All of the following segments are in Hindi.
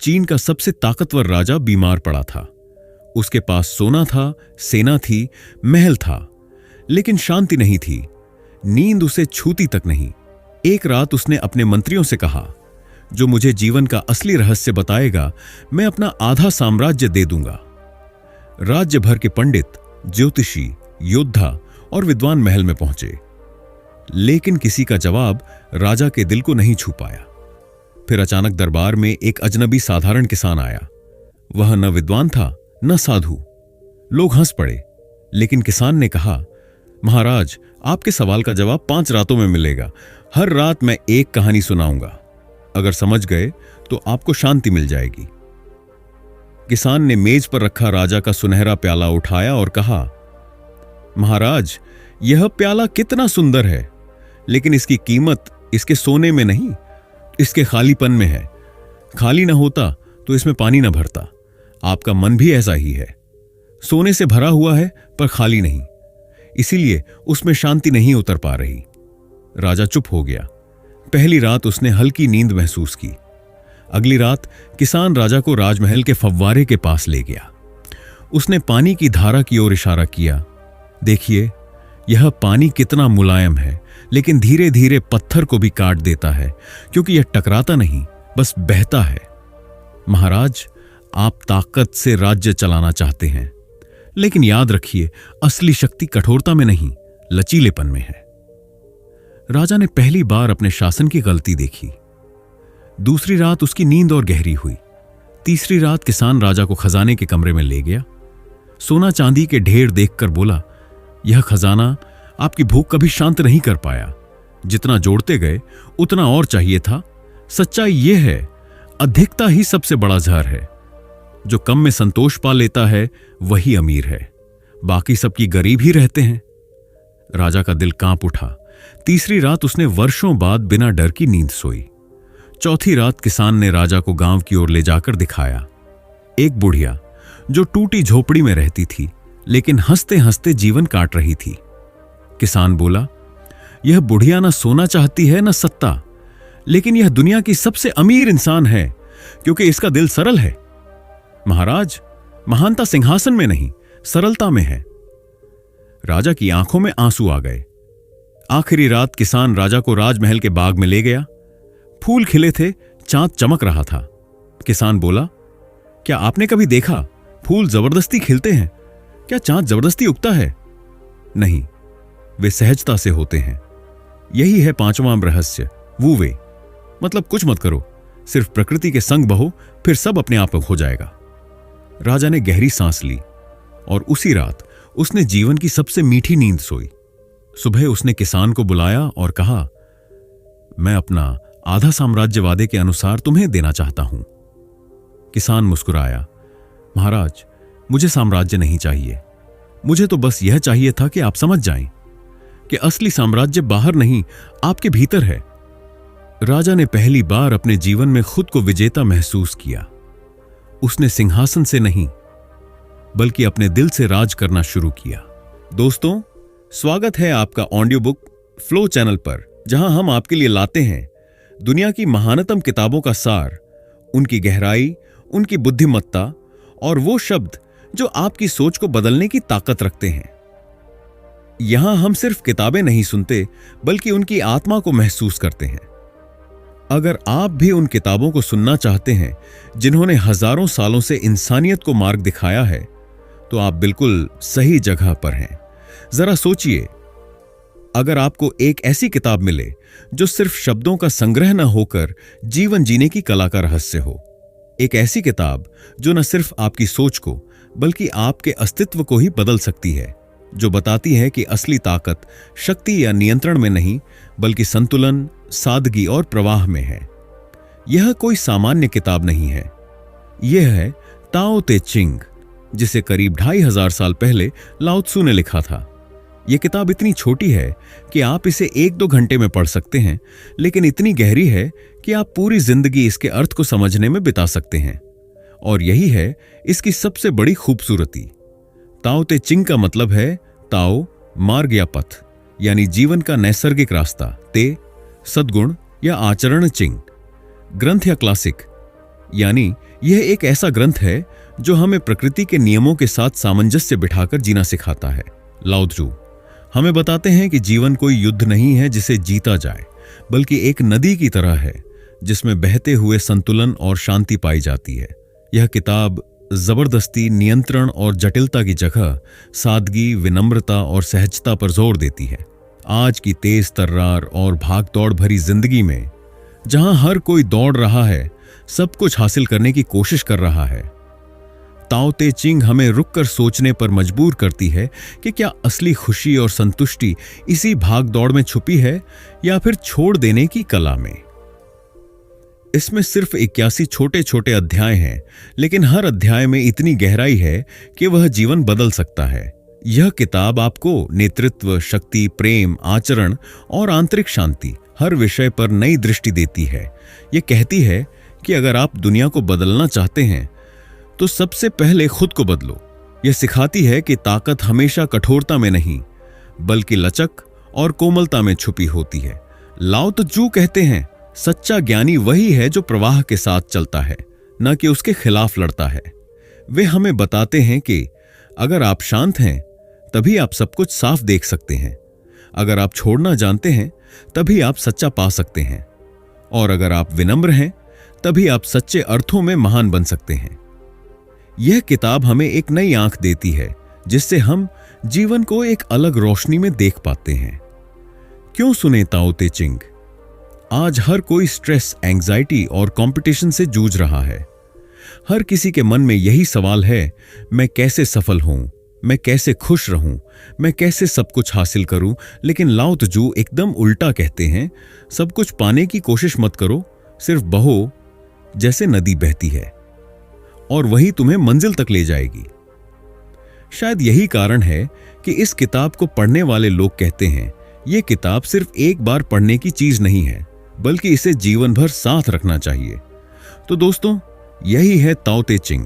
चीन का सबसे ताकतवर राजा बीमार पड़ा था। उसके पास सोना था, सेना थी, महल था, लेकिन शांति नहीं थी। नींद उसे छूती तक नहीं। एक रात उसने अपने मंत्रियों से कहा, जो मुझे जीवन का असली रहस्य बताएगा, मैं अपना आधा साम्राज्य दे दूंगा। राज्य भर के पंडित, ज्योतिषी, योद्धा और विद्वान महल में पहुंचे, लेकिन किसी का जवाब राजा के दिल को नहीं छू पाया। फिर अचानक दरबार में एक अजनबी साधारण किसान आया। वह न विद्वान था न साधु। लोग हंस पड़े, लेकिन किसान ने कहा, महाराज, आपके सवाल का जवाब 5 रातों में मिलेगा। हर रात मैं एक कहानी सुनाऊंगा। अगर समझ गए तो आपको शांति मिल जाएगी। किसान ने मेज पर रखा राजा का सुनहरा प्याला उठाया और कहा, महाराज, यह प्याला कितना सुंदर है, लेकिन इसकी कीमत इसके सोने में नहीं, इसके खालीपन में है। खाली ना होता तो इसमें पानी ना भरता। आपका मन भी ऐसा ही है, सोने से भरा हुआ है पर खाली नहीं, इसीलिए उसमें शांति नहीं उतर पा रही। राजा चुप हो गया। पहली रात उसने हल्की नींद महसूस की। अगली रात किसान राजा को राजमहल के फव्वारे के पास ले गया। उसने पानी की धारा की ओर इशारा किया। देखिए, यह पानी कितना मुलायम है, लेकिन धीरे धीरे पत्थर को भी काट देता है, क्योंकि यह टकराता नहीं, बस बहता है। महाराज, आप ताकत से राज्य चलाना चाहते हैं, लेकिन याद रखिए, असली शक्ति कठोरता में नहीं, लचीलेपन में है। राजा ने पहली बार अपने शासन की गलती देखी। दूसरी रात उसकी नींद और गहरी हुई। तीसरी रात किसान राजा को खजाने के कमरे में ले गया। सोना चांदी के ढेर देखकर बोला, यह खजाना आपकी भूख कभी शांत नहीं कर पाया। जितना जोड़ते गए उतना और चाहिए था। सच्चाई यह है, अधिकता ही सबसे बड़ा जहर है। जो कम में संतोष पा लेता है वही अमीर है, बाकी सबकी गरीब ही रहते हैं। राजा का दिल कांप उठा। तीसरी रात उसने वर्षों बाद बिना डर की नींद सोई। चौथी रात किसान ने राजा को गांव की ओर ले जाकर दिखाया। एक बुढ़िया जो टूटी झोपड़ी में रहती थी, लेकिन हंसते हंसते जीवन काट रही थी। किसान बोला, यह बुढ़िया न सोना चाहती है न सत्ता, लेकिन यह दुनिया की सबसे अमीर इंसान है, क्योंकि इसका दिल सरल है। महाराज, महानता सिंहासन में नहीं, सरलता में है। राजा की आंखों में आंसू आ गए। आखिरी रात किसान राजा को राजमहल के बाग में ले गया। फूल खिले थे, चांद चमक रहा था। किसान बोला, क्या आपने कभी देखा फूल जबरदस्ती खिलते हैं? क्या चांद जबरदस्ती उगता है? नहीं, वे सहजता से होते हैं। यही है 5वां रहस्य, वू वे। मतलब कुछ मत करो, सिर्फ प्रकृति के संग बहो, फिर सब अपने आप हो जाएगा। राजा ने गहरी सांस ली और उसी रात उसने जीवन की सबसे मीठी नींद सोई। सुबह उसने किसान को बुलाया और कहा, मैं अपना आधा साम्राज्य वादे के अनुसार तुम्हें देना चाहता हूं। किसान मुस्कुराया, महाराज, मुझे साम्राज्य नहीं चाहिए। मुझे तो बस यह चाहिए था कि आप समझ जाएं कि असली साम्राज्य बाहर नहीं, आपके भीतर है। राजा ने पहली बार अपने जीवन में खुद को विजेता महसूस किया। उसने सिंहासन से नहीं, बल्कि अपने दिल से राज करना शुरू किया। दोस्तों, स्वागत है आपका ऑडियो बुक फ्लो चैनल पर, जहां हम आपके लिए लाते हैं दुनिया की महानतम किताबों का सार, उनकी गहराई, उनकी बुद्धिमत्ता और वो शब्द जो आपकी सोच को बदलने की ताकत रखते हैं। यहां हम सिर्फ किताबें नहीं सुनते, बल्कि उनकी आत्मा को महसूस करते हैं। अगर आप भी उन किताबों को सुनना चाहते हैं जिन्होंने हजारों सालों से इंसानियत को मार्ग दिखाया है, तो आप बिल्कुल सही जगह पर हैं। जरा सोचिए, अगर आपको एक ऐसी किताब मिले जो सिर्फ शब्दों का संग्रह न होकर जीवन जीने की कला का रहस्य हो, एक ऐसी किताब जो न सिर्फ आपकी सोच को बल्कि आपके अस्तित्व को ही बदल सकती है, जो बताती है कि असली ताकत शक्ति या नियंत्रण में नहीं, बल्कि संतुलन, सादगी और प्रवाह में है। यह कोई सामान्य किताब नहीं है। यह है ताओ ते चिंग, जिसे करीब 2500 साल पहले लाओ त्सु ने लिखा था। यह किताब इतनी छोटी है कि आप इसे 1-2 घंटे में पढ़ सकते हैं, लेकिन इतनी गहरी है कि आप पूरी जिंदगी इसके अर्थ को समझने में बिता सकते हैं। और यही है इसकी सबसे बड़ी खूबसूरती। ताओ ते चिंग का मतलब है ताओ, मार्ग या पथ, यानी जीवन का नैसर्गिक रास्ता, ते सद्गुण या आचरण, चिंग ग्रंथ या क्लासिक, यानी यह एक ऐसा ग्रंथ है जो हमें प्रकृति के नियमों के साथ सामंजस्य बिठाकर जीना सिखाता है। लाओ त्जू हमें बताते हैं कि जीवन कोई युद्ध नहीं है जिसे जीता जाए, बल्कि एक नदी की तरह है जिसमें बहते हुए संतुलन और शांति पाई जाती है। यह किताब जबरदस्ती, नियंत्रण और जटिलता की जगह सादगी, विनम्रता और सहजता पर जोर देती है। आज की तेज तर्रार और भागदौड़ भरी जिंदगी में, जहां हर कोई दौड़ रहा है, सब कुछ हासिल करने की कोशिश कर रहा है, ताओ ते चिंग हमें रुककर सोचने पर मजबूर करती है कि क्या असली खुशी और संतुष्टि इसी भागदौड़ में छुपी है या फिर छोड़ देने की कला में। इसमें सिर्फ 81 छोटे छोटे अध्याय हैं, लेकिन हर अध्याय में इतनी गहराई है कि वह जीवन बदल सकता है। यह किताब आपको नेतृत्व, शक्ति, प्रेम, आचरण और आंतरिक शांति, हर विषय पर नई दृष्टि देती है। यह कहती है कि अगर आप दुनिया को बदलना चाहते हैं तो सबसे पहले खुद को बदलो। यह सिखाती है कि ताकत हमेशा कठोरता में नहीं, बल्कि लचक और कोमलता में छुपी होती है। लाओ त्जू कहते हैं, सच्चा ज्ञानी वही है जो प्रवाह के साथ चलता है, न कि उसके खिलाफ लड़ता है। वे हमें बताते हैं कि अगर आप शांत हैं तभी आप सब कुछ साफ देख सकते हैं, अगर आप छोड़ना जानते हैं तभी आप सच्चा पा सकते हैं, और अगर आप विनम्र हैं तभी आप सच्चे अर्थों में महान बन सकते हैं। यह किताब हमें एक नई आंख देती है जिससे हम जीवन को एक अलग रोशनी में देख पाते हैं। क्यों सुने ताओ ते चिंग? आज हर कोई स्ट्रेस, एंजाइटी और कंपटीशन से जूझ रहा है। हर किसी के मन में यही सवाल है, मैं कैसे सफल हूं, मैं कैसे खुश रहूं, मैं कैसे सब कुछ हासिल करूं। लेकिन लाओ त्जू एकदम उल्टा कहते हैं, सब कुछ पाने की कोशिश मत करो, सिर्फ बहो जैसे नदी बहती है, और वही तुम्हें मंजिल तक ले जाएगी। शायद यही कारण है कि इस किताब को पढ़ने वाले लोग कहते हैं, यह किताब सिर्फ एक बार पढ़ने की चीज नहीं है, बल्कि इसे जीवन भर साथ रखना चाहिए। तो दोस्तों, यही है ताओ ते चिंग,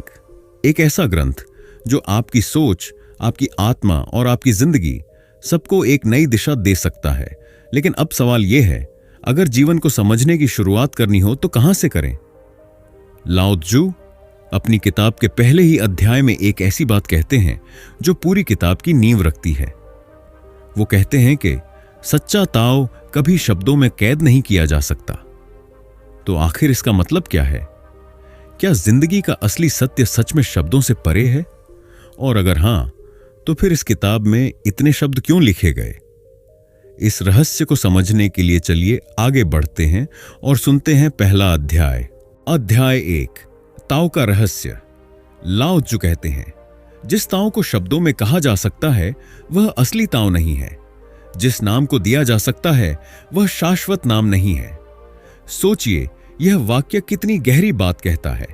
एक ऐसा ग्रंथ जो आपकी सोच, आपकी आत्मा और आपकी जिंदगी सबको एक नई दिशा दे सकता है। लेकिन अब सवाल यह है, अगर जीवन को समझने की शुरुआत करनी हो तो कहां से करें? लाओ त्जू अपनी किताब के पहले ही अध्याय में एक ऐसी बात कहते हैं जो पूरी किताब की नींव रखती है। वो कहते हैं कि सच्चा ताओ कभी शब्दों में कैद नहीं किया जा सकता। तो आखिर इसका मतलब क्या है? क्या जिंदगी का असली सत्य सच में शब्दों से परे है? और अगर हां, तो फिर इस किताब में इतने शब्द क्यों लिखे गए? इस रहस्य को समझने के लिए चलिए आगे बढ़ते हैं और सुनते हैं पहला अध्याय। अध्याय 1, ताओ का रहस्य। लाओ त्जू कहते हैं, जिस ताओ को शब्दों में कहा जा सकता है वह असली ताओ नहीं है। जिस नाम को दिया जा सकता है वह शाश्वत नाम नहीं है। सोचिए, यह वाक्य कितनी गहरी बात कहता है।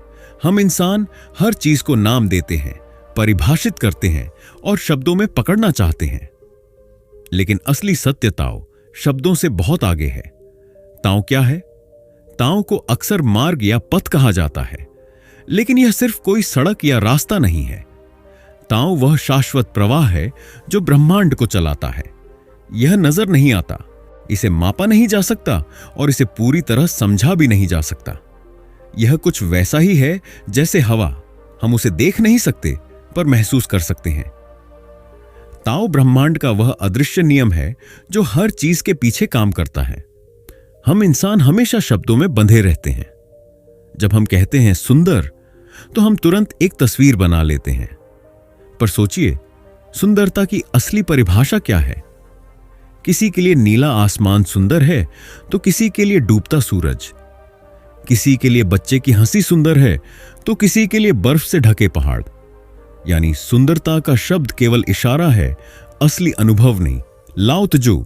हम इंसान हर चीज को नाम देते हैं, परिभाषित करते हैं और शब्दों में पकड़ना चाहते हैं, लेकिन असली सत्य ताओ शब्दों से बहुत आगे है। ताओ क्या है? ताओ को अक्सर मार्ग या पथ कहा जाता है, लेकिन यह सिर्फ कोई सड़क या रास्ता नहीं है। ताओ वह शाश्वत प्रवाह है जो ब्रह्मांड को चलाता है। यह नजर नहीं आता, इसे मापा नहीं जा सकता और इसे पूरी तरह समझा भी नहीं जा सकता। यह कुछ वैसा ही है जैसे हवा, हम उसे देख नहीं सकते पर महसूस कर सकते हैं। ताओ ब्रह्मांड का वह अदृश्य नियम है जो हर चीज के पीछे काम करता है। हम इंसान हमेशा शब्दों में बंधे रहते हैं। जब हम कहते हैं सुंदर, तो हम तुरंत एक तस्वीर बना लेते हैं। पर सोचिए, सुंदरता की असली परिभाषा क्या है? किसी के लिए नीला आसमान सुंदर है तो किसी के लिए डूबता सूरज, किसी के लिए बच्चे की हंसी सुंदर है तो किसी के लिए बर्फ से ढके पहाड़। यानी सुंदरता का शब्द केवल इशारा है, असली अनुभव नहीं। लाओ त्जू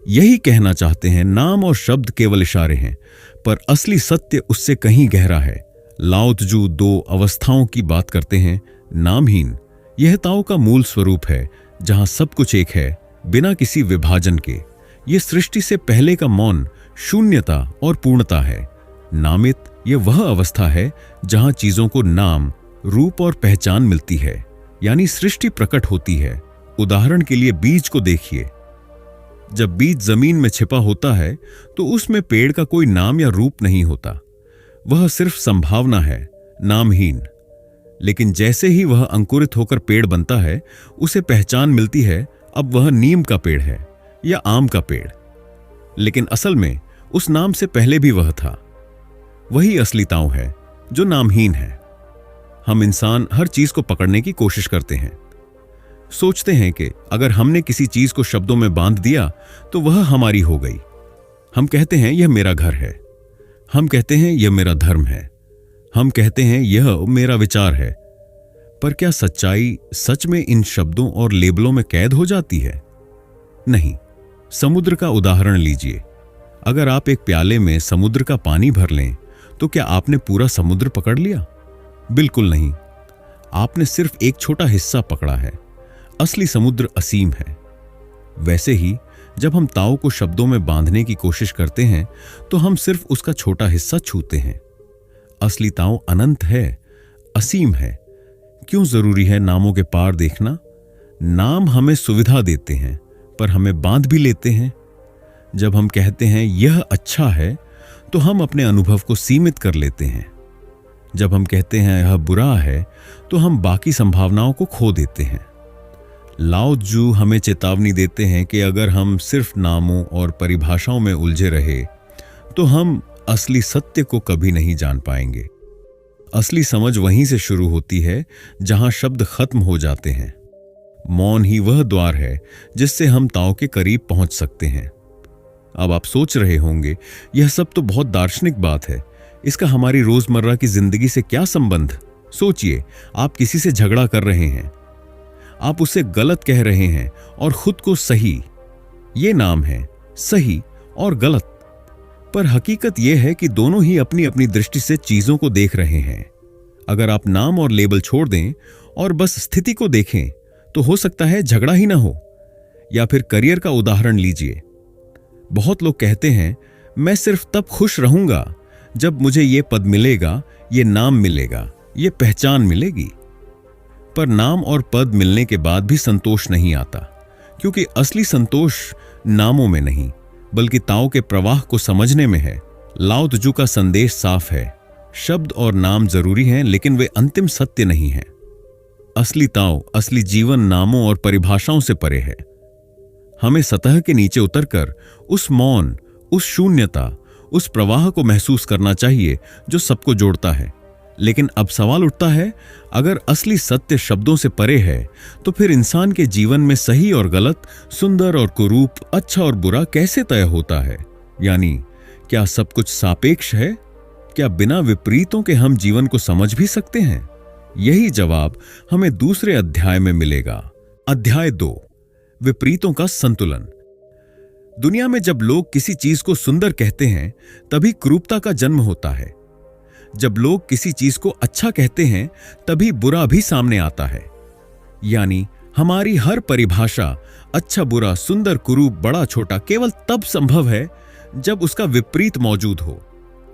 यही कहना चाहते हैं, नाम और शब्द केवल इशारे हैं, पर असली सत्य उससे कहीं गहरा है। लाओ त्जू 2 अवस्थाओं की बात करते हैं। नामहीन, यह ताओ का मूल स्वरूप है, जहां सब कुछ एक है, बिना किसी विभाजन के। यह सृष्टि से पहले का मौन, शून्यता और पूर्णता है। नामित, यह वह अवस्था है जहां चीजों को नाम, रूप और पहचान मिलती है, यानी सृष्टि प्रकट होती है। उदाहरण के लिए बीज को देखिए। जब बीज जमीन में छिपा होता है तो उसमें पेड़ का कोई नाम या रूप नहीं होता। वह सिर्फ संभावना है, नामहीन। लेकिन जैसे ही वह अंकुरित होकर पेड़ बनता है, उसे पहचान मिलती है, अब वह नीम का पेड़ है या आम का पेड़। लेकिन असल में उस नाम से पहले भी वह था। वही असली ताऊ है जो नामहीन है। हम इंसान हर चीज को पकड़ने की कोशिश करते हैं। सोचते हैं कि अगर हमने किसी चीज को शब्दों में बांध दिया तो वह हमारी हो गई। हम कहते हैं यह मेरा घर है, हम कहते हैं यह मेरा धर्म है, हम कहते हैं यह मेरा विचार है। पर क्या सच्चाई सच में इन शब्दों और लेबलों में कैद हो जाती है? नहीं। समुद्र का उदाहरण लीजिए। अगर आप एक प्याले में समुद्र का पानी भर लें तो क्या आपने पूरा समुद्र पकड़ लिया? बिल्कुल नहीं। आपने सिर्फ एक छोटा हिस्सा पकड़ा है। असली समुद्र असीम है। वैसे ही जब हम ताऊ को शब्दों में बांधने की कोशिश करते हैं तो हम सिर्फ उसका छोटा हिस्सा छूते हैं। असली ताऊ अनंत है, असीम है। क्यों जरूरी है नामों के पार देखना? नाम हमें सुविधा देते हैं पर हमें बांध भी लेते हैं। जब हम कहते हैं यह अच्छा है तो हम अपने अनुभव को सीमित कर लेते हैं। जब हम कहते हैं यह बुरा है तो हम बाकी संभावनाओं को खो देते हैं। लाओ त्जू हमें चेतावनी देते हैं कि अगर हम सिर्फ नामों और परिभाषाओं में उलझे रहे तो हम असली सत्य को कभी नहीं जान पाएंगे। असली समझ वहीं से शुरू होती है जहां शब्द खत्म हो जाते हैं। मौन ही वह द्वार है जिससे हम ताऊ के करीब पहुंच सकते हैं। अब आप सोच रहे होंगे, यह सब तो बहुत दार्शनिक बात है, इसका हमारी रोजमर्रा की जिंदगी से क्या संबंध? सोचिए, आप किसी से झगड़ा कर रहे हैं, आप उसे गलत कह रहे हैं और खुद को सही। ये नाम है, सही और गलत। पर हकीकत यह है कि दोनों ही अपनी अपनी दृष्टि से चीजों को देख रहे हैं। अगर आप नाम और लेबल छोड़ दें और बस स्थिति को देखें तो हो सकता है झगड़ा ही ना हो। या फिर करियर का उदाहरण लीजिए। बहुत लोग कहते हैं मैं सिर्फ तब खुश रहूंगा जब मुझे ये पद मिलेगा, ये नाम मिलेगा, ये पहचान मिलेगी। पर नाम और पद मिलने के बाद भी संतोष नहीं आता, क्योंकि असली संतोष नामों में नहीं बल्कि ताऊ के प्रवाह को समझने में है। लाओ त्जू का संदेश साफ है, शब्द और नाम जरूरी हैं लेकिन वे अंतिम सत्य नहीं हैं। असली ताऊ, असली जीवन नामों और परिभाषाओं से परे है। हमें सतह के नीचे उतरकर उस मौन, उस शून्यता, उस प्रवाह को महसूस करना चाहिए जो सबको जोड़ता है। लेकिन अब सवाल उठता है, अगर असली सत्य शब्दों से परे है तो फिर इंसान के जीवन में सही और गलत, सुंदर और कुरूप, अच्छा और बुरा कैसे तय होता है? यानी क्या सब कुछ सापेक्ष है? क्या बिना विपरीतों के हम जीवन को समझ भी सकते हैं? यही जवाब हमें दूसरे अध्याय में मिलेगा। अध्याय 2, विपरीतों का संतुलन। दुनिया में जब लोग किसी चीज को सुंदर कहते हैं तभी क्रूरता का जन्म होता है। जब लोग किसी चीज को अच्छा कहते हैं तभी बुरा भी सामने आता है। यानी हमारी हर परिभाषा, अच्छा बुरा, सुंदर कुरूप, बड़ा छोटा, केवल तब संभव है जब उसका विपरीत मौजूद हो।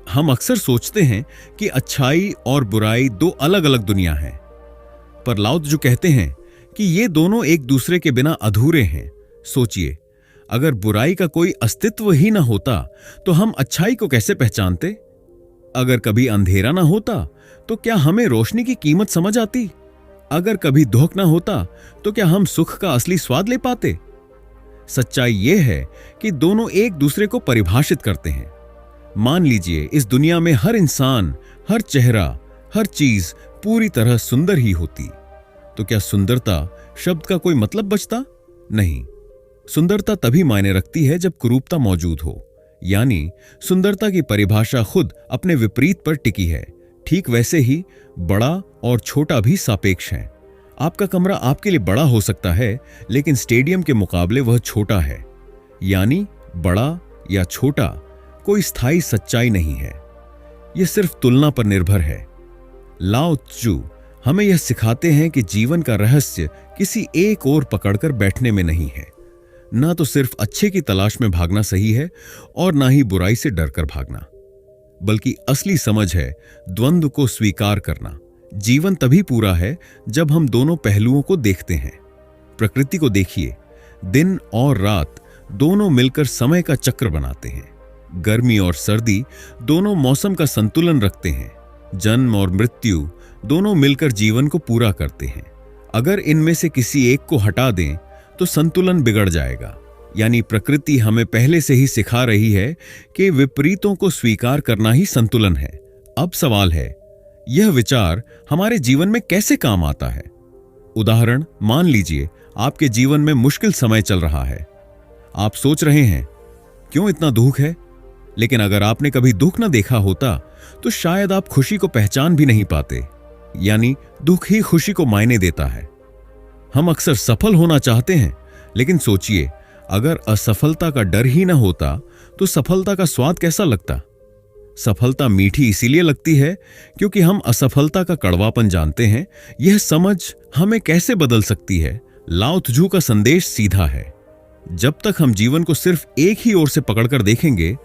हम अक्सर सोचते हैं कि अच्छाई और बुराई दो अलग अलग दुनिया हैं, पर लाओ त्जू कहते हैं कि ये दोनों एक दूसरे के बिना अधूरे हैं। सोचिए, अगर बुराई का कोई अस्तित्व ही ना होता तो हम अच्छाई को कैसे पहचानते? अगर कभी अंधेरा ना होता तो क्या हमें रोशनी की कीमत समझ आती? अगर कभी दुख ना होता तो क्या हम सुख का असली स्वाद ले पाते? सच्चाई यह है कि दोनों एक दूसरे को परिभाषित करते हैं। मान लीजिए इस दुनिया में हर इंसान, हर चेहरा, हर चीज पूरी तरह सुंदर ही होती, तो क्या सुंदरता शब्द का कोई मतलब बचता? नहीं। सुंदरता तभी मायने रखती है जब कुरूपता मौजूद हो। यानी सुंदरता की परिभाषा खुद अपने विपरीत पर टिकी है। ठीक वैसे ही बड़ा और छोटा भी सापेक्ष हैं। आपका कमरा आपके लिए बड़ा हो सकता है, लेकिन स्टेडियम के मुकाबले वह छोटा है। यानी बड़ा या छोटा कोई स्थायी सच्चाई नहीं है, यह सिर्फ तुलना पर निर्भर है। लाओ त्जू हमें यह सिखाते हैं कि जीवन का रहस्य किसी एक ओर पकड़कर बैठने में नहीं है। ना तो सिर्फ अच्छे की तलाश में भागना सही है और ना ही बुराई से डरकर भागना, बल्कि असली समझ है द्वंद्व को स्वीकार करना। जीवन तभी पूरा है जब हम दोनों पहलुओं को देखते हैं। प्रकृति को देखिए, दिन और रात दोनों मिलकर समय का चक्र बनाते हैं। गर्मी और सर्दी दोनों मौसम का संतुलन रखते हैं। जन्म और मृत्यु दोनों मिलकर जीवन को पूरा करते हैं। अगर इनमें से किसी एक को हटा दें तो संतुलन बिगड़ जाएगा। यानी प्रकृति हमें पहले से ही सिखा रही है कि विपरीतों को स्वीकार करना ही संतुलन है। अब सवाल है, यह विचार हमारे जीवन में कैसे काम आता है? उदाहरण, मान लीजिए आपके जीवन में मुश्किल समय चल रहा है। आप सोच रहे हैं, क्यों इतना दुख है? लेकिन अगर आपने कभी दुख न देखा होता तो शायद आप खुशी को पहचान भी नहीं पाते। यानी दुख ही खुशी को मायने देता है। हम अक्सर सफल होना चाहते हैं, लेकिन सोचिए, अगर असफलता का डर ही न होता तो सफलता का स्वाद कैसा लगता? सफलता मीठी इसीलिए लगती है क्योंकि हम असफलता का कड़वापन जानते हैं। यह समझ हमें कैसे बदल सकती है? लाओ त्जू का संदेश सीधा है, जब तक हम जीवन को सिर्फ एक ही ओर से पकड़कर देखेंगे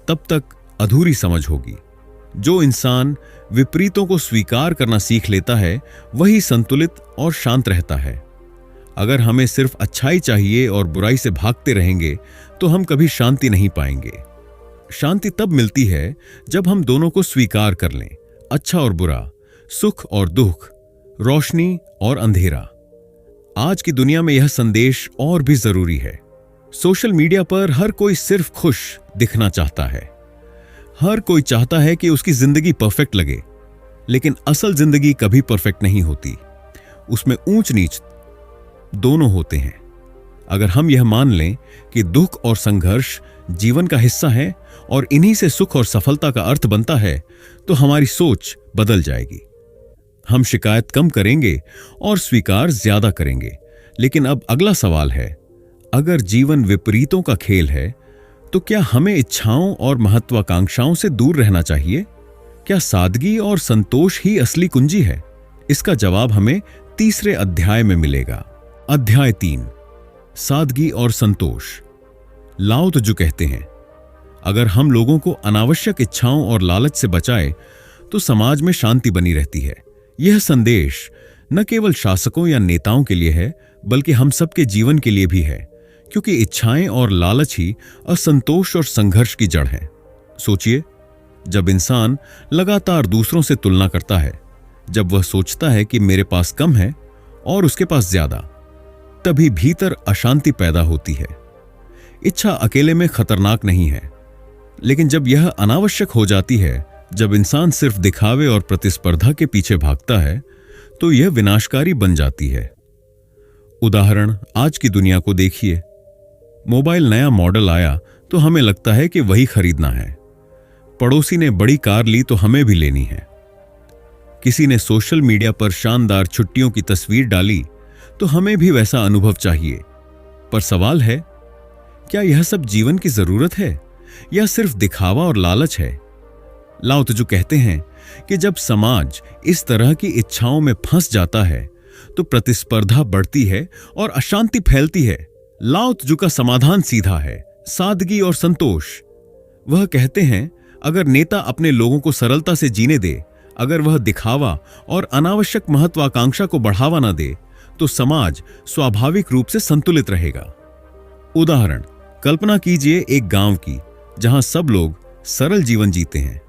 तब तक अधूरी समझ होगी। जो इंसान विपरीतों को स्वीकार करना सीख लेता है वही संतुलित और शांत रहता है। अगर हमें सिर्फ अच्छाई चाहिए और बुराई से भागते रहेंगे तो हम कभी शांति नहीं पाएंगे। शांति तब मिलती है जब हम दोनों को स्वीकार कर लें, अच्छा और बुरा, सुख और दुख, रोशनी और अंधेरा। आज की दुनिया में यह संदेश और भी जरूरी है। सोशल मीडिया पर हर कोई सिर्फ खुश दिखना चाहता है। हर कोई चाहता है कि उसकी जिंदगी परफेक्ट लगे, लेकिन असल जिंदगी कभी परफेक्ट नहीं होती। उसमें ऊंच नीच दोनों होते हैं। अगर हम यह मान लें कि दुख और संघर्ष जीवन का हिस्सा है और इन्हीं से सुख और सफलता का अर्थ बनता है, तो हमारी सोच बदल जाएगी। हम शिकायत कम करेंगे और स्वीकार ज्यादा करेंगे। लेकिन अब अगला सवाल है, अगर जीवन विपरीतों का खेल है तो क्या हमें इच्छाओं और महत्वाकांक्षाओं से दूर रहना चाहिए? क्या सादगी और संतोष ही असली कुंजी है? इसका जवाब हमें तीसरे अध्याय में मिलेगा। अध्याय 3, सादगी और संतोष। लाओ त्जू कहते हैं, अगर हम लोगों को अनावश्यक इच्छाओं और लालच से बचाए तो समाज में शांति बनी रहती है। यह संदेश न केवल शासकों या नेताओं के लिए है, बल्कि हम सबके जीवन के लिए भी है, क्योंकि इच्छाएं और लालच ही असंतोष और संघर्ष की जड़ है। सोचिए, जब इंसान लगातार दूसरों से तुलना करता है, जब वह सोचता है कि मेरे पास कम है और उसके पास ज्यादा, तभी भीतर अशांति पैदा होती है। इच्छा अकेले में खतरनाक नहीं है, लेकिन जब यह अनावश्यक हो जाती है, जब इंसान सिर्फ दिखावे और प्रतिस्पर्धा के पीछे भागता है, तो यह विनाशकारी बन जाती है। उदाहरण, आज की दुनिया को देखिए। मोबाइल नया मॉडल आया तो हमें लगता है कि वही खरीदना है। पड़ोसी ने बड़ी कार ली तो हमें भी लेनी है। किसी ने सोशल मीडिया पर शानदार छुट्टियों की तस्वीर डाली तो हमें भी वैसा अनुभव चाहिए। पर सवाल है, क्या यह सब जीवन की जरूरत है या सिर्फ दिखावा और लालच है? लाओ त्जू कहते हैं कि जब समाज इस तरह की इच्छाओं में फंस जाता है तो प्रतिस्पर्धा बढ़ती है और अशांति फैलती है। लाओ त्जू का समाधान सीधा है, सादगी और संतोष। वह कहते हैं, अगर नेता अपने लोगों को सरलता से जीने दे, अगर वह दिखावा और अनावश्यक महत्वाकांक्षा को बढ़ावा न दे, तो समाज स्वाभाविक रूप से संतुलित रहेगा। उदाहरण, कल्पना कीजिए एक गांव की, जहां सब लोग सरल जीवन जीते हैं।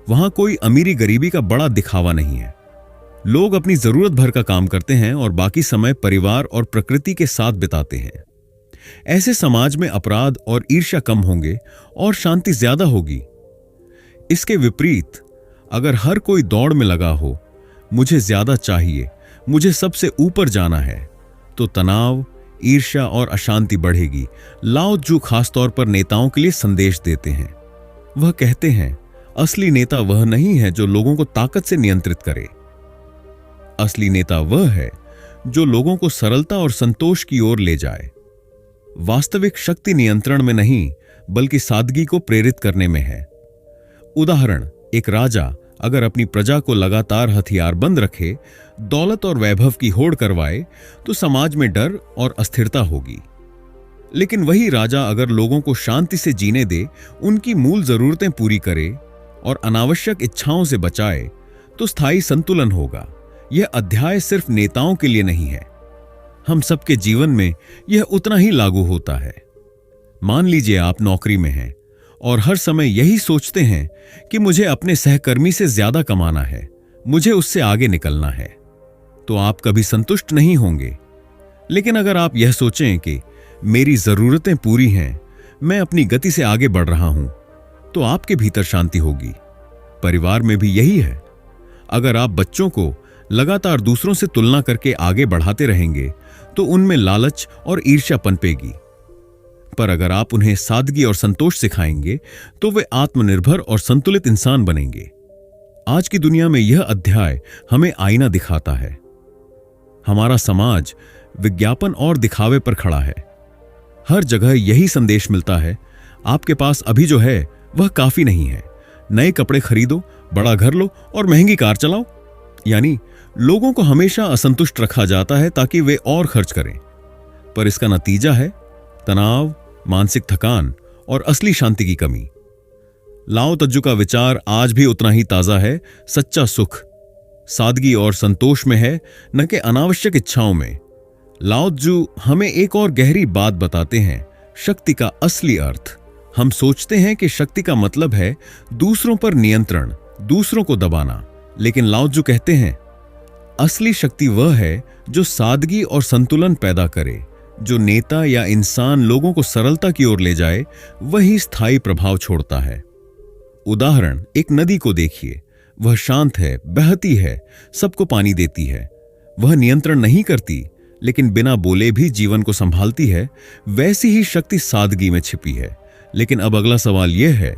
वहां कोई अमीरी गरीबी का बड़ा दिखावा नहीं है। लोग अपनी जरूरत भर का काम करते हैं और बाकी समय परिवार और प्रकृति के साथ बिताते हैं। ऐसे समाज में अपराध और ईर्ष्या कम होंगे और शांति ज्यादा होगी। इसके विपरीत, अगर हर कोई दौड़ में लगा हो, मुझे ज्यादा चाहिए, मुझे सबसे ऊपर जाना है, तो तनाव, ईर्ष्या और अशांति बढ़ेगी। लाओ त्जू खासतौर पर नेताओं के लिए संदेश देते हैं। वह कहते हैं, असली नेता वह नहीं है जो लोगों को ताकत से नियंत्रित करे। असली नेता वह है जो लोगों को सरलता और संतोष की ओर ले जाए। वास्तविक शक्ति नियंत्रण में नहीं, बल्कि सादगी को प्रेरित करने में है। उदाहरण, एक राजा अगर अपनी प्रजा को लगातार हथियारबंद रखे, दौलत और वैभव की होड़ करवाए, तो समाज में डर और अस्थिरता होगी। लेकिन वही राजा अगर लोगों को शांति से जीने दे, उनकी मूल जरूरतें पूरी करे और अनावश्यक इच्छाओं से बचाए, तो स्थायी संतुलन होगा। यह अध्याय सिर्फ नेताओं के लिए नहीं है, हम सबके जीवन में यह उतना ही लागू होता है। मान लीजिए आप नौकरी में हैं और हर समय यही सोचते हैं कि मुझे अपने सहकर्मी से ज्यादा कमाना है, मुझे उससे आगे निकलना है, तो आप कभी संतुष्ट नहीं होंगे। लेकिन अगर आप यह सोचें कि मेरी जरूरतें पूरी हैं, मैं अपनी गति से आगे बढ़ रहा हूं, तो आपके भीतर शांति होगी। परिवार में भी यही है। अगर आप बच्चों को लगातार दूसरों से तुलना करके आगे बढ़ाते रहेंगे तो उनमें लालच और ईर्ष्या पनपेगी। पर अगर आप उन्हें सादगी और संतोष सिखाएंगे तो वे आत्मनिर्भर और संतुलित इंसान बनेंगे। आज की दुनिया में यह अध्याय हमें आईना दिखाता है। हमारा समाज विज्ञापन और दिखावे पर खड़ा है। हर जगह यही संदेश मिलता है, आपके पास अभी जो है वह काफी नहीं है, नए कपड़े खरीदो, बड़ा घर लो और महंगी कार चलाओ। यानी लोगों को हमेशा असंतुष्ट रखा जाता है ताकि वे और खर्च करें। पर इसका नतीजा है तनाव, मानसिक थकान और असली शांति की कमी। लाओ तज्जू का विचार आज भी उतना ही ताजा है। सच्चा सुख सादगी और संतोष में है, न कि अनावश्यक इच्छाओं में। लाओ त्जू हमें एक और गहरी बात बताते हैं, शक्ति का असली अर्थ। हम सोचते हैं कि शक्ति का मतलब है दूसरों पर नियंत्रण, दूसरों को दबाना, लेकिन लाओ त्जू कहते हैं असली शक्ति वह है जो सादगी और संतुलन पैदा करे। जो नेता या इंसान लोगों को सरलता की ओर ले जाए, वही स्थायी प्रभाव छोड़ता है। उदाहरण, एक नदी को देखिए। वह शांत है, बहती है, सबको पानी देती है। वह नियंत्रण नहीं करती, लेकिन बिना बोले भी जीवन को संभालती है। वैसी ही शक्ति सादगी में छिपी है। लेकिन अब अगला सवाल यह है,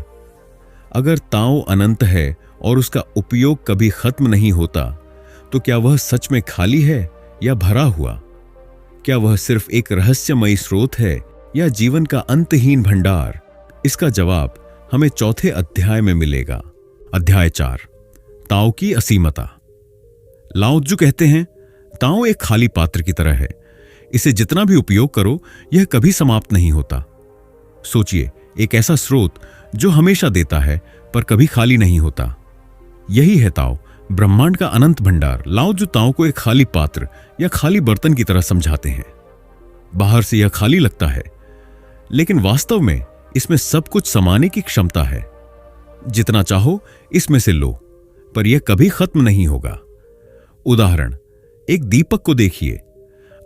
अगर ताओ अनंत है और उसका उपयोग कभी खत्म नहीं होता, तो क्या वह सच में खाली है या भरा हुआ? क्या वह सिर्फ एक रहस्यमयी स्रोत है या जीवन का अंतहीन भंडार? इसका जवाब हमें चौथे अध्याय में मिलेगा। अध्याय 4, ताओ की असीमता। लाओ त्जू कहते हैं, ताओ एक खाली पात्र की तरह है। इसे जितना भी उपयोग करो, यह कभी समाप्त नहीं होता। सोचिए, एक ऐसा स्रोत जो हमेशा देता है पर कभी खाली नहीं होता। यही है ताओ, ब्रह्मांड का अनंत भंडार। लाओ त्जू ताओ को एक खाली पात्र या खाली बर्तन की तरह समझाते हैं। बाहर से यह खाली लगता है, लेकिन वास्तव में इसमें सब कुछ समाने की क्षमता है। जितना चाहो इसमें से लो, पर यह कभी खत्म नहीं होगा। उदाहरण, एक दीपक को देखिए।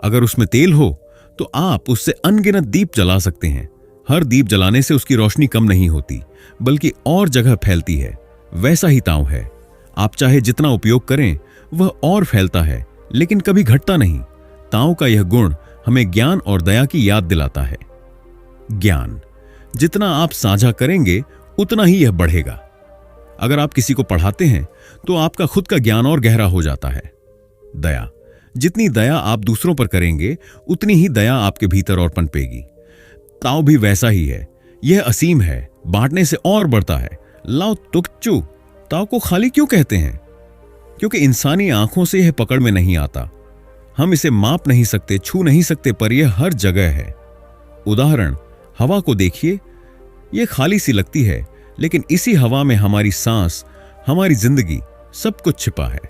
अगर उसमें तेल हो तो आप उससे अनगिनत दीप जला सकते हैं। हर दीप जलाने से उसकी रोशनी कम नहीं होती, बल्कि और जगह फैलती है। वैसा ही ताओ है। आप चाहे जितना उपयोग करें, वह और फैलता है, लेकिन कभी घटता नहीं। ताओ का यह गुण हमें ज्ञान और दया की याद दिलाता है। ज्ञान जितना आप साझा करेंगे, उतना ही यह बढ़ेगा। अगर आप किसी को पढ़ाते हैं तो आपका खुद का ज्ञान और गहरा हो जाता है। दया, जितनी दया आप दूसरों पर करेंगे, उतनी ही दया आपके भीतर और पनपेगी। ताओ भी वैसा ही है। यह असीम है, बांटने से और बढ़ता है। लाओ त्जू ताओ को खाली क्यों कहते हैं? क्योंकि इंसानी आंखों से यह पकड़ में नहीं आता। हम इसे माप नहीं सकते, छू नहीं सकते, पर यह हर जगह है। उदाहरण, हवा को देखिए। यह खाली सी लगती है, लेकिन इसी हवा में हमारी सांस, हमारी जिंदगी, सब कुछ छिपा है।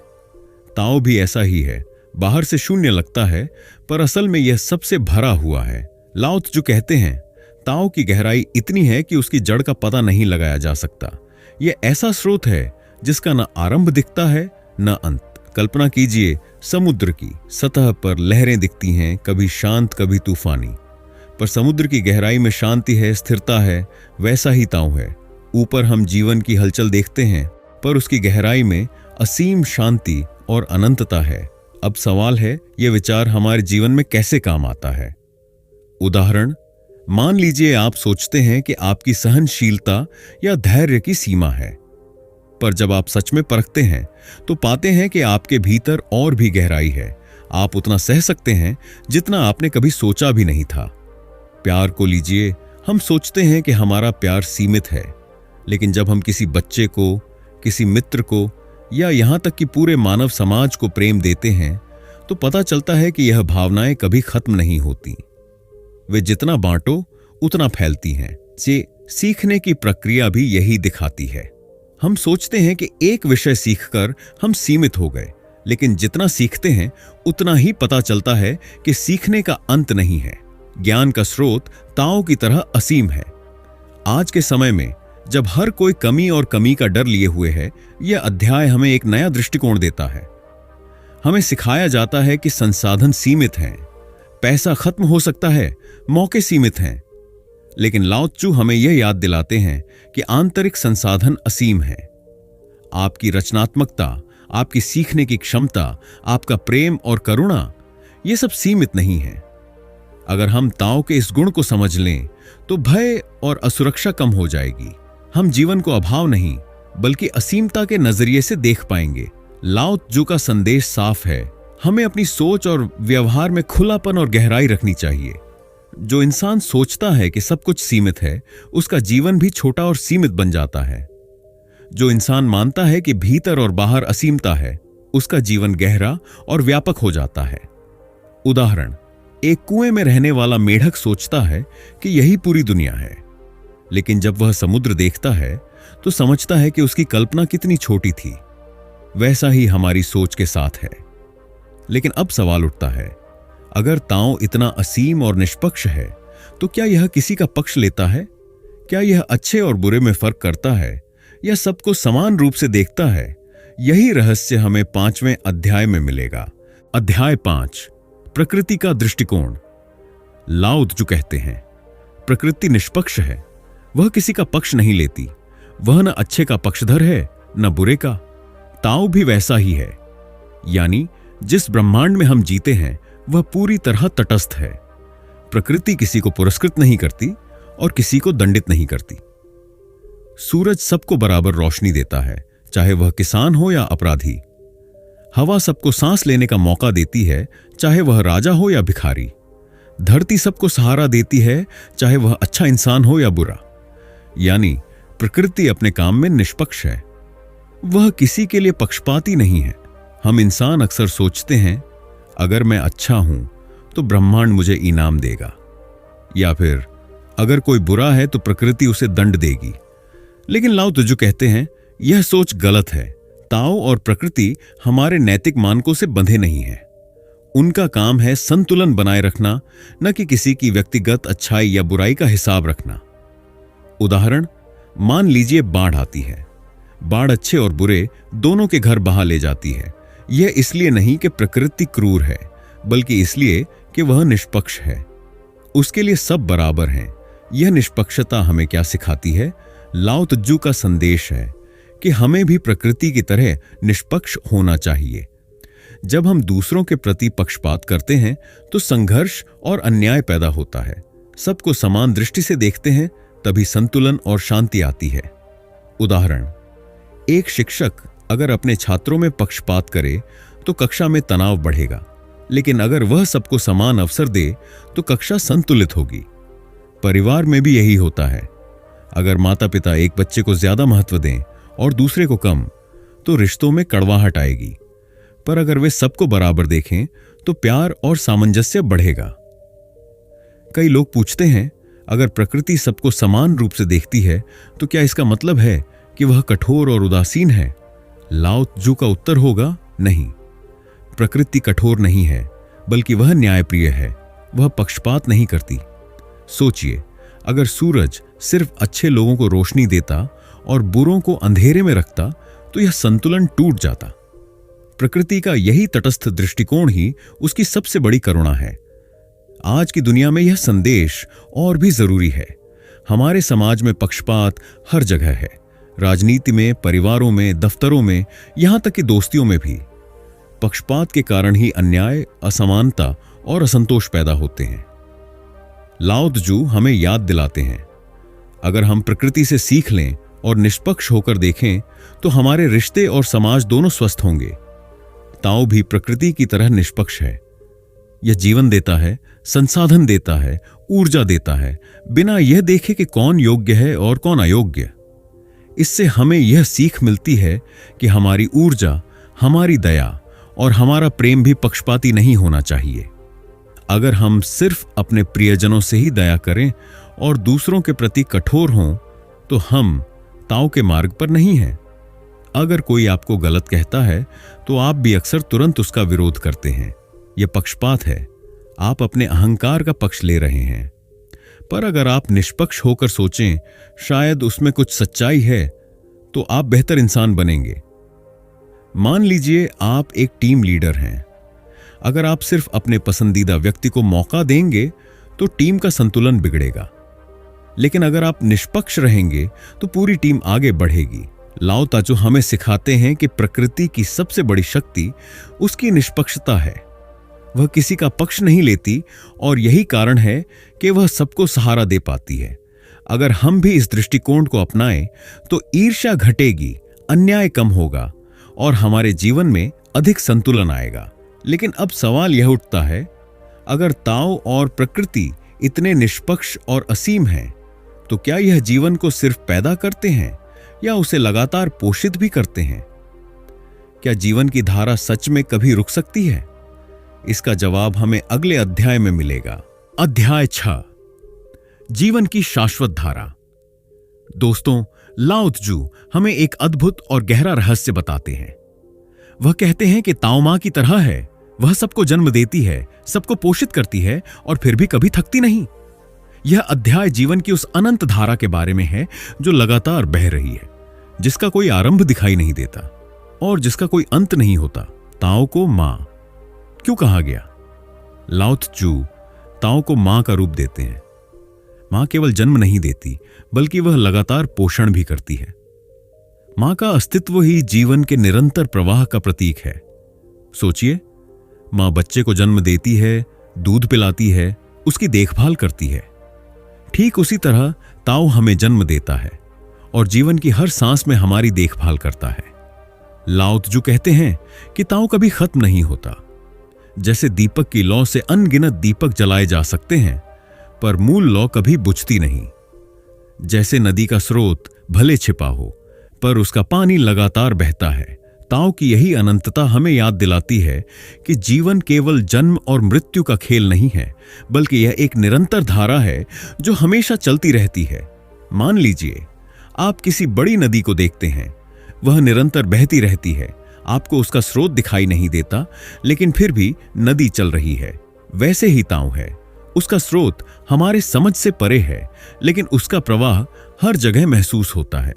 ताओ भी ऐसा ही है। बाहर से शून्य लगता है, पर असल में यह सबसे भरा हुआ है। लाओ त्जू कहते हैं, ताओ की गहराई इतनी है कि उसकी जड़ का पता नहीं लगाया जा सकता। यह ऐसा स्रोत है जिसका न आरंभ दिखता है न अंत। कल्पना कीजिए, समुद्र की सतह पर लहरें दिखती हैं, कभी शांत कभी तूफानी, पर समुद्र की गहराई में शांति है, स्थिरता है। वैसा ही ताओ है। ऊपर हम जीवन की हलचल देखते हैं, पर उसकी गहराई में असीम शांति और अनंतता है। अब सवाल है, यह विचार हमारे जीवन में कैसे काम आता है? उदाहरण, मान लीजिए आप सोचते हैं कि आपकी सहनशीलता या धैर्य की सीमा है, पर जब आप सच में परखते हैं तो पाते हैं कि आपके भीतर और भी गहराई है। आप उतना सह सकते हैं जितना आपने कभी सोचा भी नहीं था। प्यार को लीजिए। हम सोचते हैं कि हमारा प्यार सीमित है, लेकिन जब हम किसी बच्चे को, किसी मित्र को या यहां तक कि पूरे मानव समाज को प्रेम देते हैं, तो पता चलता है कि यह भावनाएं कभी खत्म नहीं होती। वे जितना बांटो उतना फैलती हैं। सीखने की प्रक्रिया भी यही दिखाती है। हम सोचते हैं कि एक विषय सीखकर हम सीमित हो गए, लेकिन जितना सीखते हैं उतना ही पता चलता है कि सीखने का अंत नहीं है। ज्ञान का स्रोत ताओ की तरह असीम है। आज के समय में जब हर कोई कमी और कमी का डर लिए हुए है, यह अध्याय हमें एक नया दृष्टिकोण देता है। हमें सिखाया जाता है कि संसाधन सीमित हैं, पैसा खत्म हो सकता है, मौके सीमित हैं, लेकिन लाओ त्सु हमें यह याद दिलाते हैं कि आंतरिक संसाधन असीम है। आपकी रचनात्मकता, आपकी सीखने की क्षमता, आपका प्रेम और करुणा, यह सब सीमित नहीं है। अगर हम ताओ के इस गुण को समझ लें तो भय और असुरक्षा कम हो जाएगी। हम जीवन को अभाव नहीं बल्कि असीमता के नजरिए से देख पाएंगे। लाओ त्सु का संदेश साफ है, हमें अपनी सोच और व्यवहार में खुलापन और गहराई रखनी चाहिए। जो इंसान सोचता है कि सब कुछ सीमित है, उसका जीवन भी छोटा और सीमित बन जाता है। जो इंसान मानता है कि भीतर और बाहर असीमता है, उसका जीवन गहरा और व्यापक हो जाता है। उदाहरण, एक कुएं में रहने वाला मेढक सोचता है कि यही पूरी दुनिया है, लेकिन जब वह समुद्र देखता है तो समझता है कि उसकी कल्पना कितनी छोटी थी। वैसा ही हमारी सोच के साथ है। लेकिन अब सवाल उठता है, अगर ताओ इतना असीम और निष्पक्ष है तो क्या यह किसी का पक्ष लेता है? क्या यह अच्छे और बुरे में फर्क करता है या सबको समान रूप से देखता है? यही रहस्य हमें 5वें अध्याय में मिलेगा। अध्याय 5, प्रकृति का दृष्टिकोण। लाओ त्सु कहते हैं, प्रकृति निष्पक्ष है, वह किसी का पक्ष नहीं लेती। वह न अच्छे का पक्षधर है न बुरे का। ताओ भी वैसा ही है, यानी जिस ब्रह्मांड में हम जीते हैं वह पूरी तरह तटस्थ है। प्रकृति किसी को पुरस्कृत नहीं करती और किसी को दंडित नहीं करती। सूरज सबको बराबर रोशनी देता है, चाहे वह किसान हो या अपराधी। हवा सबको सांस लेने का मौका देती है, चाहे वह राजा हो या भिखारी। धरती सबको सहारा देती है, चाहे वह अच्छा इंसान हो या बुरा। यानी प्रकृति अपने काम में निष्पक्ष है, वह किसी के लिए पक्षपाती नहीं है। हम इंसान अक्सर सोचते हैं, अगर मैं अच्छा हूं तो ब्रह्मांड मुझे इनाम देगा, या फिर अगर कोई बुरा है तो प्रकृति उसे दंड देगी। लेकिन लाओ त्सु कहते हैं, यह सोच गलत है। ताओ और प्रकृति हमारे नैतिक मानकों से बंधे नहीं हैं। उनका काम है संतुलन बनाए रखना, न कि किसी की व्यक्तिगत अच्छाई या बुराई का हिसाब रखना। उदाहरण, मान लीजिए बाढ़ आती है। बाढ़ अच्छे और बुरे दोनों के घर बहा ले जाती है। यह इसलिए नहीं कि प्रकृति क्रूर है, बल्कि इसलिए कि वह निष्पक्ष है। उसके लिए सब बराबर हैं। यह निष्पक्षता हमें क्या सिखाती है? लाओ त्सु का संदेश है कि हमें भी प्रकृति की तरह निष्पक्ष होना चाहिए। जब हम दूसरों के प्रति पक्षपात करते हैं तो संघर्ष और अन्याय पैदा होता है। सबको समान दृष्टि से देखते हैं, तभी संतुलन और शांति आती है। उदाहरण, एक शिक्षक अगर अपने छात्रों में पक्षपात करे तो कक्षा में तनाव बढ़ेगा, लेकिन अगर वह सबको समान अवसर दे तो कक्षा संतुलित होगी। परिवार में भी यही होता है। अगर माता पिता एक बच्चे को ज्यादा महत्व दें और दूसरे को कम, तो रिश्तों में कड़वाहट आएगी। पर अगर वे सबको बराबर देखें तो प्यार और सामंजस्य बढ़ेगा। कई लोग पूछते हैं, अगर प्रकृति सबको समान रूप से देखती है तो क्या इसका मतलब है कि वह कठोर और उदासीन है? लाओ त्सु का उत्तर होगा, नहीं। प्रकृति कठोर नहीं है, बल्कि वह न्यायप्रिय है। वह पक्षपात नहीं करती। सोचिए, अगर सूरज सिर्फ अच्छे लोगों को रोशनी देता और बुरों को अंधेरे में रखता तो यह संतुलन टूट जाता। प्रकृति का यही तटस्थ दृष्टिकोण ही उसकी सबसे बड़ी करुणा है। आज की दुनिया में यह संदेश और भी जरूरी है। हमारे समाज में पक्षपात हर जगह है। राजनीति में, परिवारों में, दफ्तरों में, यहां तक कि दोस्तियों में भी। पक्षपात के कारण ही अन्याय, असमानता और असंतोष पैदा होते हैं। लाओ त्सु हमें याद दिलाते हैं, अगर हम प्रकृति से सीख लें और निष्पक्ष होकर देखें तो हमारे रिश्ते और समाज दोनों स्वस्थ होंगे। ताओ भी प्रकृति की तरह निष्पक्ष है। यह जीवन देता है, संसाधन देता है, ऊर्जा देता है, बिना यह देखे कि कौन योग्य है और कौन अयोग्य। इससे हमें यह सीख मिलती है कि हमारी ऊर्जा, हमारी दया और हमारा प्रेम भी पक्षपाती नहीं होना चाहिए। अगर हम सिर्फ अपने प्रियजनों से ही दया करें और दूसरों के प्रति कठोर हों तो हम ताओ के मार्ग पर नहीं हैं। अगर कोई आपको गलत कहता है तो आप भी अक्सर तुरंत उसका विरोध करते हैं। यह पक्षपात है। आप अपने अहंकार का पक्ष ले रहे हैं। पर अगर आप निष्पक्ष होकर सोचें, शायद उसमें कुछ सच्चाई है, तो आप बेहतर इंसान बनेंगे। मान लीजिए आप एक टीम लीडर हैं। अगर आप सिर्फ अपने पसंदीदा व्यक्ति को मौका देंगे तो टीम का संतुलन बिगड़ेगा, लेकिन अगर आप निष्पक्ष रहेंगे तो पूरी टीम आगे बढ़ेगी। लाओ ताजो हमें सिखाते हैं कि प्रकृति की सबसे बड़ी शक्ति उसकी निष्पक्षता है। वह किसी का पक्ष नहीं लेती और यही कारण है कि वह सबको सहारा दे पाती है। अगर हम भी इस दृष्टिकोण को अपनाएं तो ईर्ष्या घटेगी, अन्याय कम होगा और हमारे जीवन में अधिक संतुलन आएगा। लेकिन अब सवाल यह उठता है, अगर ताओ और प्रकृति इतने निष्पक्ष और असीम हैं, तो क्या यह जीवन को सिर्फ पैदा करते हैं या उसे लगातार पोषित भी करते हैं? क्या जीवन की धारा सच में कभी रुक सकती है? इसका जवाब हमें अगले अध्याय में मिलेगा। अध्याय 6, जीवन की शाश्वत धारा। दोस्तों, लाओ त्जू हमें एक अद्भुत और गहरा रहस्य बताते हैं। वह कहते हैं कि ताओ मां की तरह है, वह सबको जन्म देती है, सबको पोषित करती है और फिर भी कभी थकती नहीं। यह अध्याय जीवन की उस अनंत धारा के बारे में है जो लगातार बह रही है, जिसका कोई आरंभ दिखाई नहीं देता और जिसका कोई अंत नहीं होता। ताओ को मां क्यों कहा गया? लाओ त्जू ताओ को मां का रूप देते हैं। मां केवल जन्म नहीं देती, बल्कि वह लगातार पोषण भी करती है। मां का अस्तित्व ही जीवन के निरंतर प्रवाह का प्रतीक है। सोचिए, मां बच्चे को जन्म देती है, दूध पिलाती है, उसकी देखभाल करती है। ठीक उसी तरह ताओ हमें जन्म देता है और जीवन की हर सांस में हमारी देखभाल करता है। लाओ त्जू कहते हैं कि ताओ कभी खत्म नहीं होता। जैसे दीपक की लौ से अनगिनत दीपक जलाए जा सकते हैं, पर मूल लौ कभी बुझती नहीं। जैसे नदी का स्रोत भले छिपा हो, पर उसका पानी लगातार बहता है। ताओ की यही अनंतता हमें याद दिलाती है कि जीवन केवल जन्म और मृत्यु का खेल नहीं है, बल्कि यह एक निरंतर धारा है जो हमेशा चलती रहती है। मान लीजिए आप किसी बड़ी नदी को देखते हैं, वह निरंतर बहती रहती है। आपको उसका स्रोत दिखाई नहीं देता, लेकिन फिर भी नदी चल रही है। वैसे ही ताओ है, उसका स्रोत हमारे समझ से परे है, लेकिन उसका प्रवाह हर जगह महसूस होता है।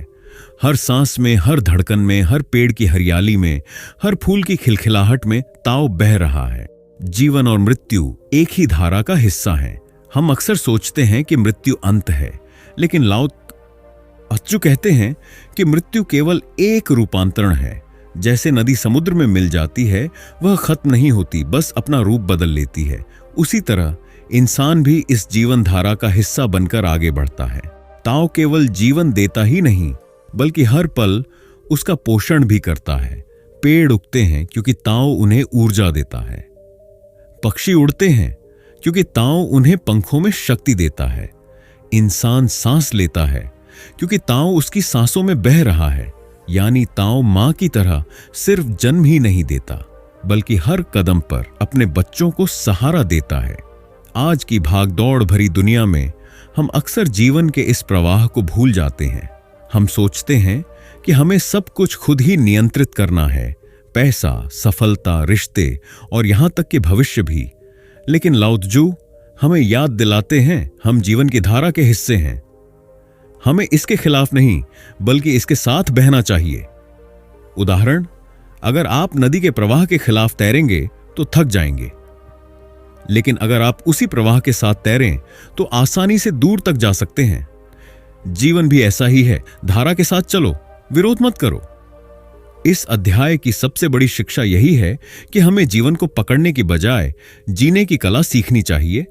हर सांस में, हर धड़कन में, हर पेड़ की हरियाली में, हर फूल की खिलखिलाहट में ताओ बह रहा है। जीवन और मृत्यु एक ही धारा का हिस्सा हैं। हम अक्सर सोचते हैं कि मृत्यु अंत है, लेकिन लाओ त्जू कहते हैं कि मृत्यु केवल एक रूपांतरण है। जैसे नदी समुद्र में मिल जाती है, वह खत्म नहीं होती, बस अपना रूप बदल लेती है। उसी तरह इंसान भी इस जीवन धारा का हिस्सा बनकर आगे बढ़ता है। ताओ केवल जीवन देता ही नहीं, बल्कि हर पल उसका पोषण भी करता है। पेड़ उगते हैं क्योंकि ताओ उन्हें ऊर्जा देता है। पक्षी उड़ते हैं क्योंकि ताओ उन्हें पंखों में शक्ति देता है। इंसान सांस लेता है क्योंकि ताओ उसकी सांसों में बह रहा है। यानी ताओ मां की तरह सिर्फ जन्म ही नहीं देता, बल्कि हर कदम पर अपने बच्चों को सहारा देता है। आज की भागदौड़ भरी दुनिया में हम अक्सर जीवन के इस प्रवाह को भूल जाते हैं। हम सोचते हैं कि हमें सब कुछ खुद ही नियंत्रित करना है, पैसा, सफलता, रिश्ते और यहां तक कि भविष्य भी। लेकिन लाओ त्जू हमें याद दिलाते हैं, हम जीवन की धारा के हिस्से हैं। हमें इसके खिलाफ नहीं, बल्कि इसके साथ बहना चाहिए। उदाहरण, अगर आप नदी के प्रवाह के खिलाफ तैरेंगे तो थक जाएंगे, लेकिन अगर आप उसी प्रवाह के साथ तैरें तो आसानी से दूर तक जा सकते हैं। जीवन भी ऐसा ही है, धारा के साथ चलो, विरोध मत करो। इस अध्याय की सबसे बड़ी शिक्षा यही है कि हमें जीवन को पकड़ने की बजाय जीने की कला सीखनी चाहिए।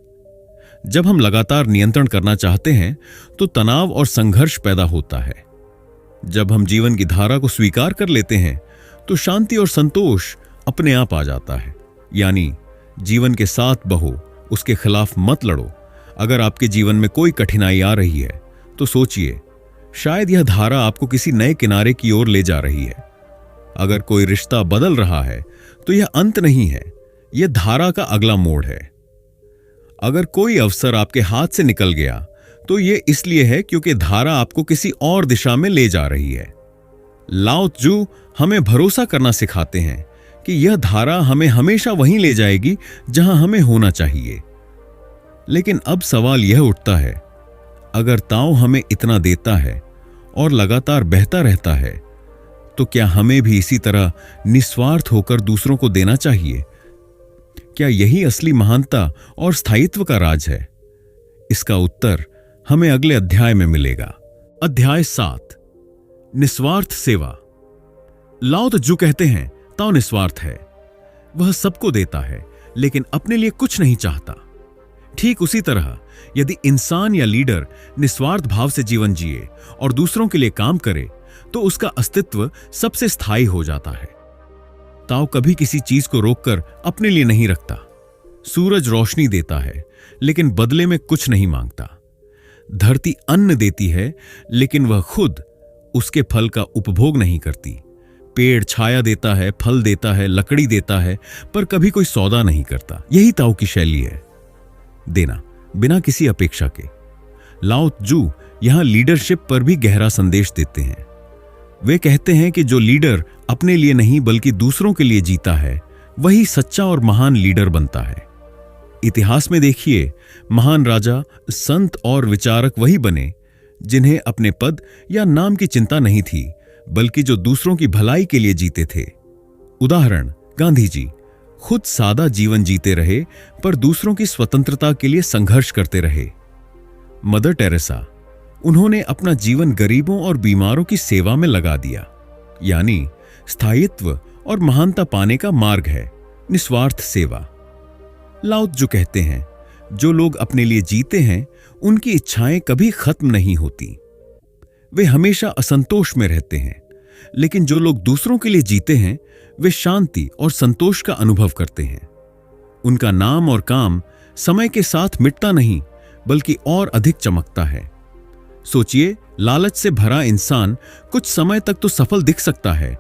जब हम लगातार नियंत्रण करना चाहते हैं तो तनाव और संघर्ष पैदा होता है। जब हम जीवन की धारा को स्वीकार कर लेते हैं तो शांति और संतोष अपने आप आ जाता है। यानी जीवन के साथ बहो, उसके खिलाफ मत लड़ो। अगर आपके जीवन में कोई कठिनाई आ रही है तो सोचिए, शायद यह धारा आपको किसी नए किनारे की ओर ले जा रही है। अगर कोई रिश्ता बदल रहा है तो यह अंत नहीं है, यह धारा का अगला मोड़ है। अगर कोई अवसर आपके हाथ से निकल गया तो यह इसलिए है क्योंकि धारा आपको किसी और दिशा में ले जा रही है। लाओ त्जू हमें भरोसा करना सिखाते हैं कि यह धारा हमें हमेशा वहीं ले जाएगी जहां हमें होना चाहिए। लेकिन अब सवाल यह उठता है, अगर ताओ हमें इतना देता है और लगातार बहता रहता है, तो क्या हमें भी इसी तरह निस्वार्थ होकर दूसरों को देना चाहिए? क्या यही असली महानता और स्थायित्व का राज है? इसका उत्तर हमें अगले अध्याय में मिलेगा। अध्याय 7, निस्वार्थ सेवा। लाओ त्जू कहते हैं ताओ निस्वार्थ है। वह सबको देता है लेकिन अपने लिए कुछ नहीं चाहता। ठीक उसी तरह यदि इंसान या लीडर निस्वार्थ भाव से जीवन जिए और दूसरों के लिए काम करे तो उसका अस्तित्व सबसे स्थायी हो जाता है। ताओ कभी किसी चीज को रोककर अपने लिए नहीं रखता। सूरज रोशनी देता है लेकिन बदले में कुछ नहीं मांगता। धरती अन्न देती है लेकिन वह खुद उसके फल का उपभोग नहीं करती। पेड़ छाया देता है, फल देता है, लकड़ी देता है, पर कभी कोई सौदा नहीं करता। यही ताओ की शैली है, देना बिना किसी अपेक्षा के। लाओ त्जू यहां लीडरशिप पर भी गहरा संदेश देते हैं। वे कहते हैं कि जो लीडर अपने लिए नहीं बल्कि दूसरों के लिए जीता है वही सच्चा और महान लीडर बनता है। इतिहास में देखिए, महान राजा, संत और विचारक वही बने जिन्हें अपने पद या नाम की चिंता नहीं थी, बल्कि जो दूसरों की भलाई के लिए जीते थे। उदाहरण, गांधी जी खुद सादा जीवन जीते रहे पर दूसरों की स्वतंत्रता के लिए संघर्ष करते रहे। मदर टेरेसा, उन्होंने अपना जीवन गरीबों और बीमारों की सेवा में लगा दिया। यानी स्थायित्व और महानता पाने का मार्ग है निस्वार्थ सेवा। लाओ त्जू कहते हैं, जो लोग अपने लिए जीते हैं उनकी इच्छाएं कभी खत्म नहीं होती। वे हमेशा असंतोष में रहते हैं। लेकिन जो लोग दूसरों के लिए जीते हैं वे शांति और संतोष का अनुभव करते हैं। उनका नाम और काम समय के साथ मिटता नहीं बल्कि और अधिक चमकता है। सोचिए, लालच से भरा इंसान कुछ समय तक तो सफल दिख सकता है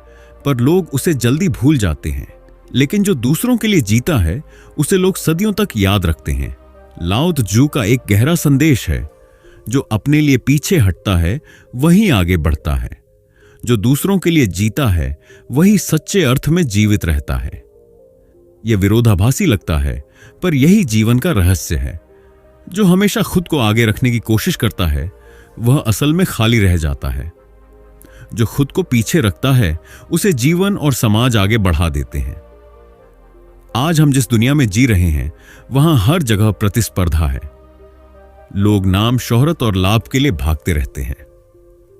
पर लोग उसे जल्दी भूल जाते हैं। लेकिन जो दूसरों के लिए जीता है उसे लोग सदियों तक याद रखते हैं। लाओ त्जू का एक गहरा संदेश है, जो अपने लिए पीछे हटता है वही आगे बढ़ता है। जो दूसरों के लिए जीता है वही सच्चे अर्थ में जीवित रहता है। यह विरोधाभासी लगता है पर यही जीवन का रहस्य है। जो हमेशा खुद को आगे रखने की कोशिश करता है वह असल में खाली रह जाता है। जो खुद को पीछे रखता है उसे जीवन और समाज आगे बढ़ा देते हैं। आज हम जिस दुनिया में जी रहे हैं वहां हर जगह प्रतिस्पर्धा है। लोग नाम, शोहरत और लाभ के लिए भागते रहते हैं।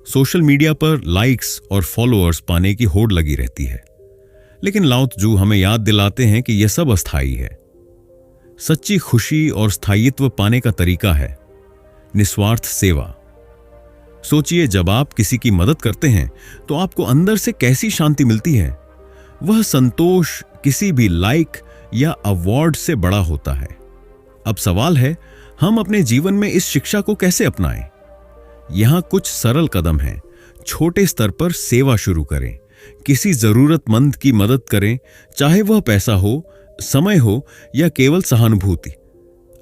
सोशल मीडिया पर लाइक्स और फॉलोअर्स पाने की होड़ लगी रहती है। लेकिन लाओ त्जू हमें याद दिलाते हैं कि यह सब अस्थायी है। सच्ची खुशी और स्थायित्व पाने का तरीका है निस्वार्थ सेवा। सोचिए, जब आप किसी की मदद करते हैं तो आपको अंदर से कैसी शांति मिलती है। वह संतोष किसी भी लाइक या अवार्ड से बड़ा होता है। अब सवाल है, हम अपने जीवन में इस शिक्षा को कैसे अपनाएं? यहां कुछ सरल कदम हैं। छोटे स्तर पर सेवा शुरू करें। किसी जरूरतमंद की मदद करें, चाहे वह पैसा हो, समय हो या केवल सहानुभूति।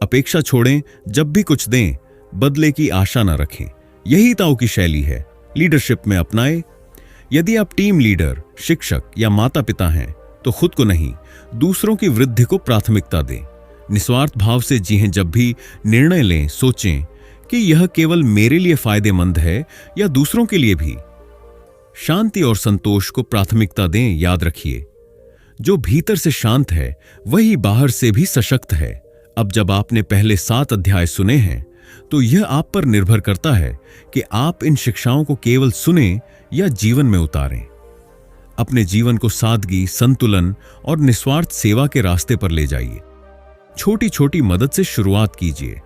अपेक्षा छोड़ें, जब भी कुछ दें बदले की आशा न रखें। यही ताओ की शैली है, लीडरशिप में अपनाएं। यदि आप टीम लीडर, शिक्षक या माता पिता हैं तो खुद को नहीं, दूसरों की वृद्धि को प्राथमिकता दें। निस्वार्थ भाव से जिएं। जब भी निर्णय लें सोचें कि यह केवल मेरे लिए फायदेमंद है या दूसरों के लिए भी। शांति और संतोष को प्राथमिकता दें। याद रखिए, जो भीतर से शांत है वही बाहर से भी सशक्त है। अब जब आपने पहले 7 अध्याय सुने हैं तो यह आप पर निर्भर करता है कि आप इन शिक्षाओं को केवल सुने या जीवन में उतारें। अपने जीवन को सादगी, संतुलन और निस्वार्थ सेवा के रास्ते पर ले जाइए। छोटी छोटी मदद से शुरुआत कीजिए।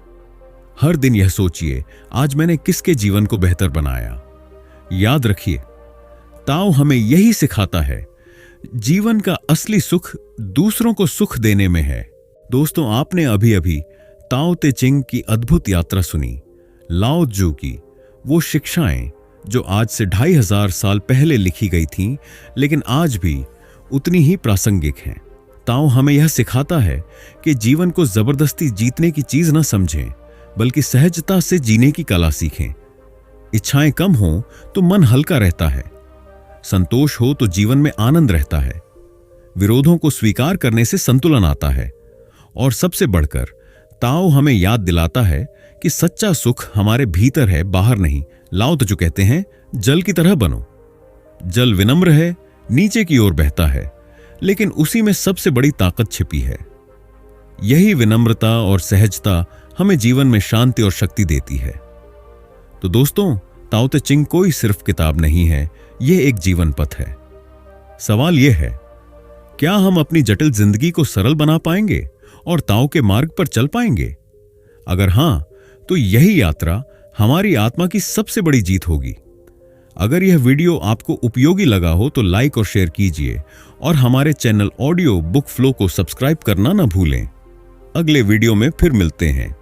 हर दिन यह सोचिए, आज मैंने किसके जीवन को बेहतर बनाया। याद रखिए, ताओ हमें यही सिखाता है, जीवन का असली सुख दूसरों को सुख देने में है। दोस्तों, आपने अभी अभी ताओ ते चिंग की अद्भुत यात्रा सुनी। लाओ त्जू की वो शिक्षाएं जो आज से 2500 साल पहले लिखी गई थीं, लेकिन आज भी उतनी ही प्रासंगिक हैं। ताओ हमें यह सिखाता है कि जीवन को जबरदस्ती जीतने की चीज न समझें, बल्कि सहजता से जीने की कला सीखें। इच्छाएं कम हो तो मन हल्का रहता है। संतोष हो तो जीवन में आनंद रहता है। विरोधों को स्वीकार करने से संतुलन आता है। और सबसे बढ़कर ताओ हमें याद दिलाता है कि सच्चा सुख हमारे भीतर है, बाहर नहीं। लाओ त्जू कहते हैं, जल की तरह बनो। जल विनम्र है, नीचे की ओर बहता है, लेकिन उसी में सबसे बड़ी ताकत छिपी है। यही विनम्रता और सहजता हमें जीवन में शांति और शक्ति देती है। तो दोस्तों, ताओ ते चिंग कोई सिर्फ किताब नहीं है, यह एक जीवन पथ है। सवाल यह है, क्या हम अपनी जटिल जिंदगी को सरल बना पाएंगे और ताओ के मार्ग पर चल पाएंगे? अगर हां, तो यही यात्रा हमारी आत्मा की सबसे बड़ी जीत होगी। अगर यह वीडियो आपको उपयोगी लगा हो तो लाइक और शेयर कीजिए और हमारे चैनल ऑडियो बुक फ्लो को सब्सक्राइब करना ना भूलें। अगले वीडियो में फिर मिलते हैं।